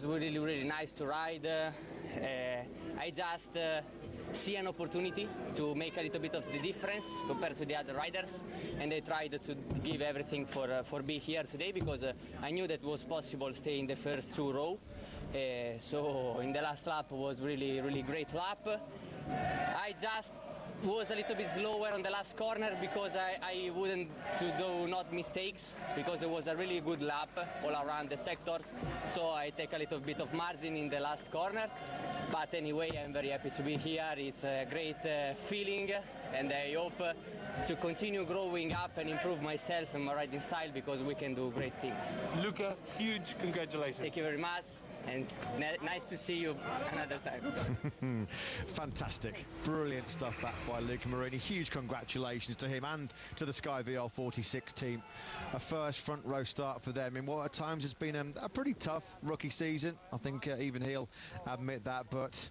was really nice to ride. I just see an opportunity to make a little bit of the difference compared to the other riders, and I tried to give everything for being here today, because I knew that was possible staying the first 2 row. So in the last lap was really great lap. I just was a little bit slower on the last corner because I wouldn't to do not mistakes, because it was a really good lap all around the sectors, so I take a little bit of margin in the last corner. But anyway, I'm very happy to be here. It's a great feeling, and I hope to continue growing up and improve myself and my riding style, because we can do great things. Luca, huge congratulations. Thank you very much, and nice to see you another time. Fantastic, brilliant stuff back by Luca Marini. Huge congratulations to him and to the Sky VR46 team. A first front row start for them in what at times has been a pretty tough rookie season. I think even he'll admit that, but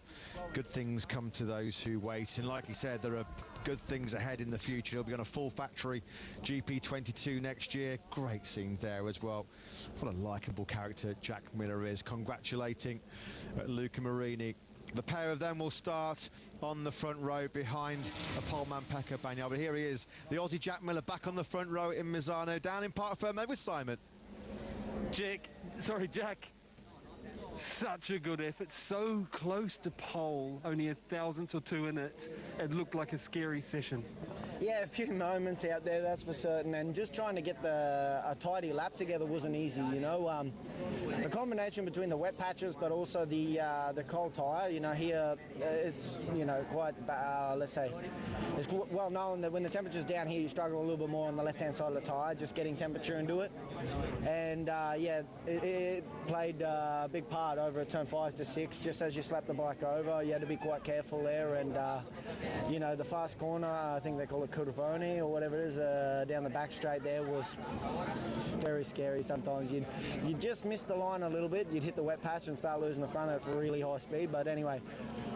good things come to those who wait. And like he said, there are good things ahead in the future. He'll be on a full factory GP22 next year. Great scenes there as well. What a likeable character Jack Miller is. Congratulating Luca Marini. The pair of them will start on the front row behind a poleman Pecco Bagnaia. But here he is, the Aussie Jack Miller, back on the front row in Misano, down in Parc Ferme with Simon. Jack, such a good effort, so close to pole, only a thousandth or two in it. It looked like a scary session. Yeah, a few moments out there, that's for certain, and just trying to get a tidy lap together wasn't easy, you know. The combination between the wet patches but also the cold tyre, you know, here it's, you know, quite, let's say, it's well known that when the temperature's down here you struggle a little bit more on the left-hand side of the tyre, just getting temperature into it. And yeah, it played a big part over at turn 5 to 6, just as you slap the bike over, you had to be quite careful there. And you know, the fast corner, I think they call it Curvoni or whatever it is, down the back straight there was very scary. Sometimes you'd just miss the line a little bit, you'd hit the wet patch and start losing the front at really high speed. But anyway,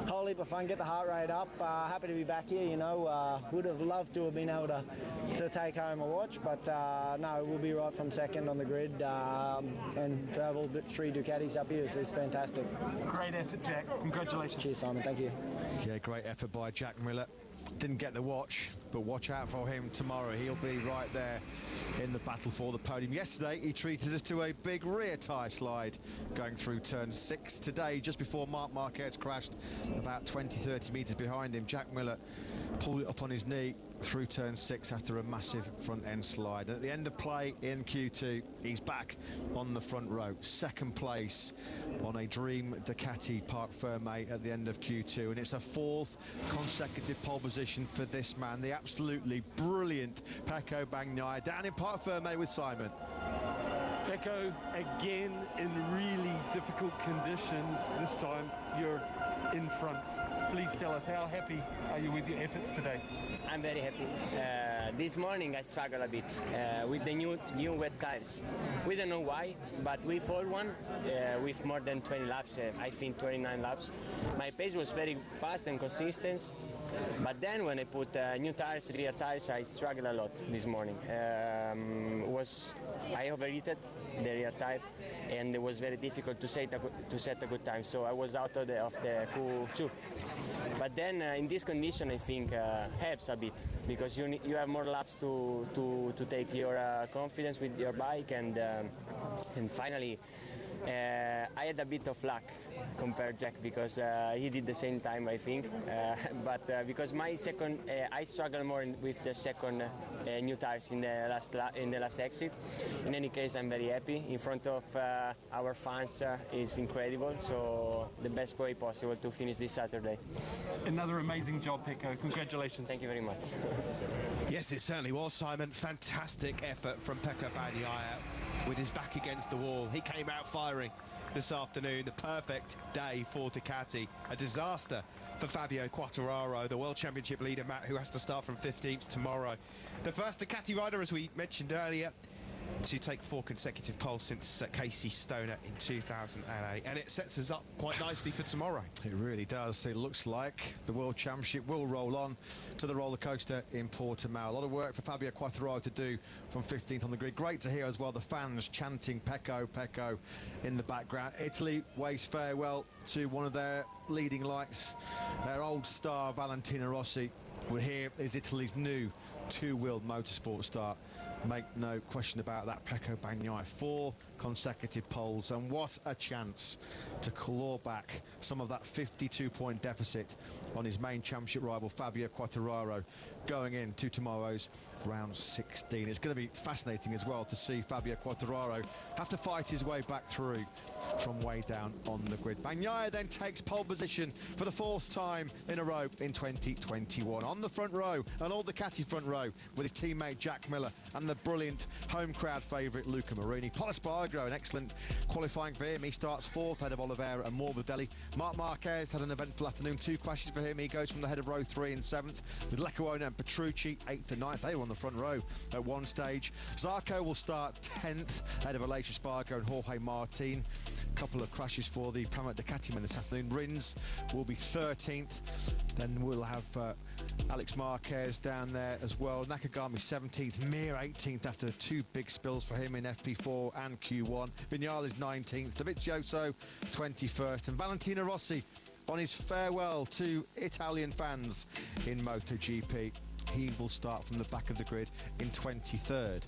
whole heap of fun, get the heart rate up. Happy to be back here, you know. Would have loved to have been able to take home a watch, but no, we'll be right from second on the grid, and to have all 3 Ducatis up here is fantastic. Great effort, Jack. Congratulations. Cheers, Simon. Thank you. Yeah, great effort by Jack Miller. Didn't get the watch, but watch out for him tomorrow. He'll be right there in the battle for the podium. Yesterday, he treated us to a big rear tyre slide going through turn 6. Today, just before Marc Marquez crashed, about 20-30 metres behind him, Jack Miller pulled it up on his knee through turn 6 after a massive front end slide. And at the end of play in Q2, he's back on the front row, second place on a Dream Ducati Parc Ferme at the end of Q2, and it's a 4th consecutive pole position for this man, the absolutely brilliant Pecco Bagnaia, down in Parc Ferme with Simon. Pecco, again in really difficult conditions. This time you're in front. Please tell us, how happy are you with your efforts today? I'm very happy. This morning I struggled a bit with the new wet tires. We don't know why, but we followed one with more than 20 laps, I think 29 laps. My pace was very fast and consistent, but then when I put new tires, rear tires, I struggled a lot this morning. I overheated the rear tire, and it was very difficult to set a good time, so I was out of the Q2. But then in this condition, I think helps a bit, because you have more laps to take your confidence with your bike, and finally I had a bit of luck compared to Jack, because he did the same time, I think, but because my second, I struggled more with the second new tires in the last exit. In any case, I'm very happy. In front of our fans is incredible, so the best way possible to finish this Saturday. Another amazing job, Pecco. Congratulations. Thank you very much. Yes, it certainly was, Simon. Fantastic effort from Pecco Bagnaia with his back against the wall. He came out firing this afternoon. The perfect day for Ducati. A disaster for Fabio Quartararo, the World Championship leader, Matt, who has to start from 15th tomorrow. The first Ducati rider, as we mentioned earlier, to take 4 consecutive poles since Casey Stoner in 2008, and it sets us up quite nicely for tomorrow. It really does. It looks like the World Championship will roll on to the roller coaster in Portimao. A lot of work for Fabio Quartararo to do from 15th on the grid. Great to hear as well the fans chanting Pecco, Pecco in the background. Italy waves farewell to one of their leading lights, their old star Valentino Rossi. Well, here is Italy's new two-wheeled motorsport star. Make no question about that, Pecco Bagnaia. 4 consecutive poles, and what a chance to claw back some of that 52-point deficit on his main championship rival Fabio Quartararo going into tomorrow's round 16. It's going to be fascinating as well to see Fabio Quartararo have to fight his way back through from way down on the grid. Bagnaia then takes pole position for the 4th time in a row in 2021. On the front row, an old Ducati front row with his teammate Jack Miller and the brilliant home crowd favourite Luca Marini. Pol Espargaro, an excellent qualifying for him. He starts 4th ahead of Oliveira and Morbidelli. Marc Marquez had an eventful afternoon, 2 crashes for him. He goes from the head of row 3 and 7th with Leccuona and Petrucci 8th and 9th. They were on the front row at one stage. Zarco will start 10th ahead of Aleix Espargaro and Jorge Martin. A couple of crashes for the Pramac Ducati men this afternoon. Rins will be 13th. Then we'll have Alex Marquez down there as well. Nakagami 17th, Mir 18th after 2 big spills for him in FP4 and Q1. Vignales 19th, Dovizioso 21st, and Valentino Rossi on his farewell to Italian fans in MotoGP. He will start from the back of the grid in 23rd.